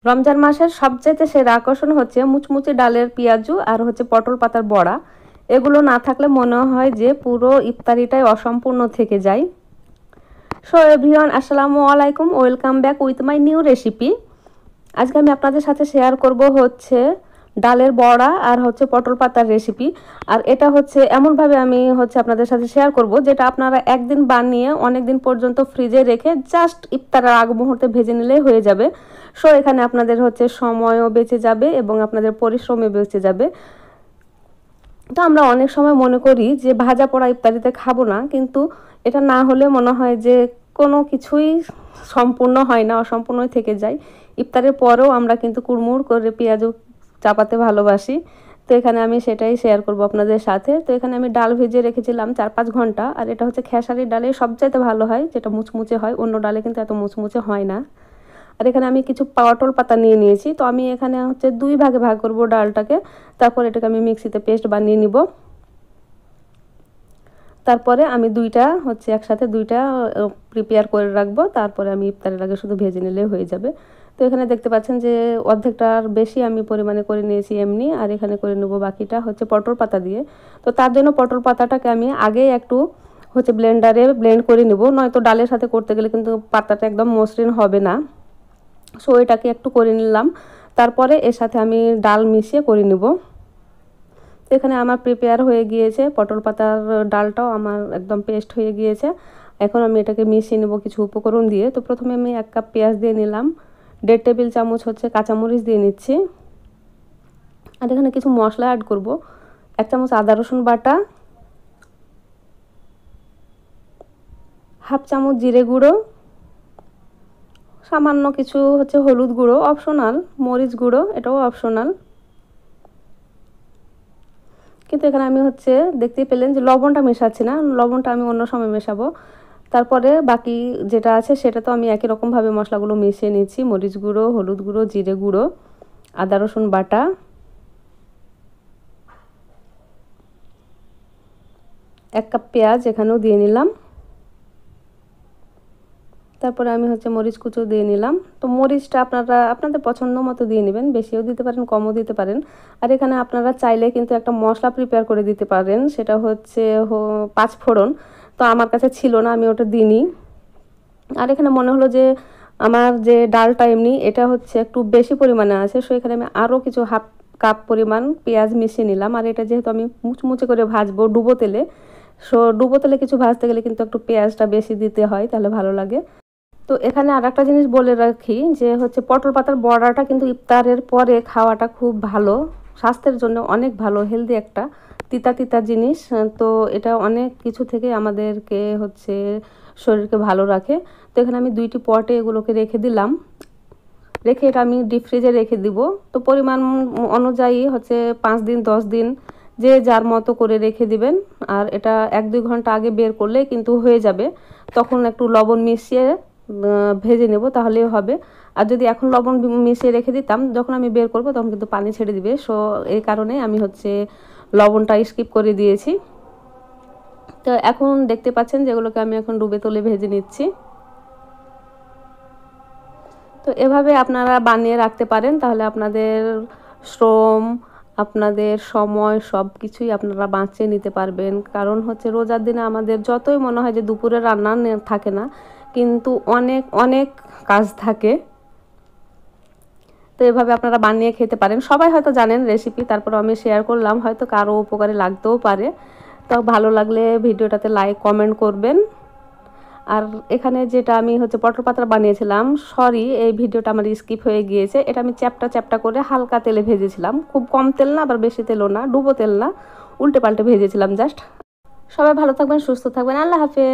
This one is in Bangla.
রমজান মাসের সবচাইতে সেরা আকর্ষণ হচ্ছে মুচমুচে ডালের পেঁয়াজু আর হচ্ছে পটল পাতার বড়া। এগুলো না থাকলে মনে হয় যে পুরো ইফতারিটাই অসম্পূর্ণ থেকে যায়। সো এভরিওয়ান, আসসালামু আলাইকুম, welcome back with my new recipe. আজকে আমি আপনাদের সাথে শেয়ার করব হচ্ছে ডালের বড়া আর হচ্ছে পটল পাতার রেসিপি। আর এটা হচ্ছে এমনভাবে আমি হচ্ছে আপনাদের সাথে শেয়ার করব যেটা আপনারা একদিন বানিয়ে অনেক দিন পর্যন্ত ফ্রিজে রেখে জাস্ট ইফতারের আগ মুহূর্তে ভেজে নিলেই হয়ে যাবে। সো এখানে আপনাদের হচ্ছে সময়ও বেঁচে যাবে এবং আপনাদের পরিশ্রমও বেঁচে যাবে। তো আমরা অনেক সময় মনে করি যে ভাজা পোড়া ইফতারিতে খাবো না, কিন্তু এটা না হলে মনে হয় যে কোনো কিছুই সম্পূর্ণ হয় না, অসম্পূর্ণই থেকে যায়। ইফতারের পরেও আমরা কিন্তু কুড়মুড় করে পেঁয়াজু চাপাতে ভালোবাসি। তো এখানে আমি সেটাই শেয়ার করব আপনাদের সাথে। তো এখানে আমি ডাল ভিজিয়ে রেখেছিলাম 4-5 ঘন্টা। আর এটা হচ্ছে খেসারির ডালে সবচাইতে ভালো হয়, যেটা মুচমুচে হয়। অন্য ডালে কিন্তু এত মুচমুচে হয় না। আর এখানে আমি কিছু পটল পাতা নিয়ে নিয়েছি। তো আমি এখানে হচ্ছে 2 ভাগে ভাগ করব ডালটাকে। তারপর এটাকে আমি মিক্সিতে পেস্ট বানিয়ে নিব। তারপরে আমি একসাথে দুইটা প্রিপেয়ার করে রাখবো। তারপরে আমি ইফতারের আগে শুধু ভেজে নিলে হয়ে যাবে। তো এখানে দেখতে পাচ্ছেন যে অর্ধেকটার বেশি আমি পরিমাণে করে নিয়েছি এমনি। আর এখানে করে নেব বাকিটা হচ্ছে পটল পাতা দিয়ে। তো তার জন্য পটল পাতাটাকে আমি আগেই একটু হচ্ছে ব্লেন্ডারে ব্লেন্ড করে নেব, নয়তো ডালের সাথে করতে গেলে কিন্তু পাতাটা একদম মসৃণ হবে না। সো এটাকে একটু করে নিলাম। তারপরে এর সাথে আমি ডাল মিশিয়ে করে নেব। তো এখানে আমার প্রিপেয়ার হয়ে গিয়েছে, পটল পাতার ডালটাও আমার একদম পেস্ট হয়ে গিয়েছে। এখন আমি এটাকে মিশিয়ে নেব কিছু উপকরণ দিয়ে। তো প্রথমে আমি 1 কাপ পেঁয়াজ দিয়ে নিলাম, 1.5 টেবিল চামচ হচ্ছে কাঁচামরিচ দিয়ে নিচ্ছি। আর এখানে কিছু মশলা অ্যাড করব। 1 চামচ আদা রসুন বাটা, 1/2 চামচ জিরে গুঁড়ো, সামান্য কিছু হচ্ছে হলুদ গুঁড়ো অপশনাল, মরিচ গুঁড়ো এটাও অপশনাল। কিন্তু এখানে আমি হচ্ছে দেখতেই পেলেন যে লবণটা মেশাচ্ছি না, লবণটা আমি অন্য সময় মেশাবো। তারপরে বাকি যেটা আছে সেটা তো আমি একই রকমভাবে মশলাগুলো মিশিয়ে নিচ্ছি। মরিচ গুঁড়ো, হলুদ গুঁড়ো, জিরে গুঁড়ো, আদা রসুন বাটা, 1 কাপ পেঁয়াজ এখানেও দিয়ে নিলাম। তারপরে আমি হচ্ছে মরিচ কুচো দিয়ে নিলাম। তো মরিচটা আপনারা আপনাদের পছন্দ মতো দিয়ে নেবেন, বেশিও দিতে পারেন, কমও দিতে পারেন। আর এখানে আপনারা চাইলে কিন্তু একটা মশলা প্রিপেয়ার করে দিতে পারেন, সেটা হচ্ছে 5 ফোড়ন। তো আমার কাছে ছিল না, আমি ওটা দিইনি। আর এখানে মনে হলো যে আমার যে ডালটা এমনি এটা হচ্ছে একটু বেশি পরিমাণে আছে, সো এখানে আমি আরও কিছু 1/2 কাপ পরিমাণ পেঁয়াজ মিশিয়ে নিলাম। আর এটা যেহেতু আমি মুচমুচে করে ভাজবো ডুবো তেলে, সো ডুবো তেলে কিছু ভাজতে গেলে কিন্তু একটু পেঁয়াজটা বেশি দিতে হয়, তাহলে ভালো লাগে। তো এখানে আরেকটা জিনিস বলে রাখি যে হচ্ছে পটল পাতার বড়াটা কিন্তু ইফতারের পরে খাওয়াটা খুব ভালো, স্বাস্থ্যের জন্য অনেক ভালো, হেলদি একটা তিতা তিতা জিনিস। তো এটা অনেক কিছু থেকে আমাদেরকে হচ্ছে শরীরকে ভালো রাখে। তো এখানে আমি 2টি পটে এগুলোকে রেখে দিলাম, রেখে এটা আমি ডিপ ফ্রিজে রেখে দিব। তো পরিমাণ অনুযায়ী হচ্ছে 5 দিন 10 দিন যে যার মতো করে রেখে দিবেন। আর এটা 1-2 ঘন্টা আগে বের করলে কিন্তু হয়ে যাবে। তখন একটু লবণ মিশিয়ে ভেজে নেব, তাহলেই হবে। আর যদি এখন লবণ মিশিয়ে রেখে দিতাম, যখন আমি বের করব তখন কিন্তু পানি ছেড়ে দিবে। সো এই কারণে আমি হচ্ছে লবণটা স্কিপ করে দিয়েছি। তো এখন দেখতে পাচ্ছেন যেগুলোকে আমি এখন ডুবে তুলে ভেজে নিচ্ছি। তো এভাবে আপনারা বানিয়ে রাখতে পারেন, তাহলে আপনাদের শ্রম, আপনাদের সময় সব কিছুই আপনারা বাঁচিয়ে নিতে পারবেন। কারণ হচ্ছে রোজার দিনে আমাদের যতই মনে হয় যে দুপুরে রান্না থাকে না, কিন্তু অনেক অনেক কাজ থাকে। তো এভাবে আপনারা বানিয়ে খেতে পারেন। সবাই হয়তো জানেন রেসিপি, তারপর আমি শেয়ার করলাম, হয়তো কারো উপকারে লাগতেও পারে। তো ভালো লাগলে ভিডিওটাতে লাইক কমেন্ট করবেন। আর এখানে যেটা আমি হচ্ছে পটল পাতা বানিয়েছিলাম, সরি এই ভিডিওটা আমার স্কিপ হয়ে গিয়েছে। এটা আমি চ্যাপটা চ্যাপটা করে হালকা তেলে ভেজেছিলাম, খুব কম তেল না আবার বেশি তেলও না, ডুবো তেল না, উল্টে পাল্টে ভেজেছিলাম জাস্ট। সবাই ভালো থাকবেন, সুস্থ থাকবেন, আল্লাহ হাফেজ।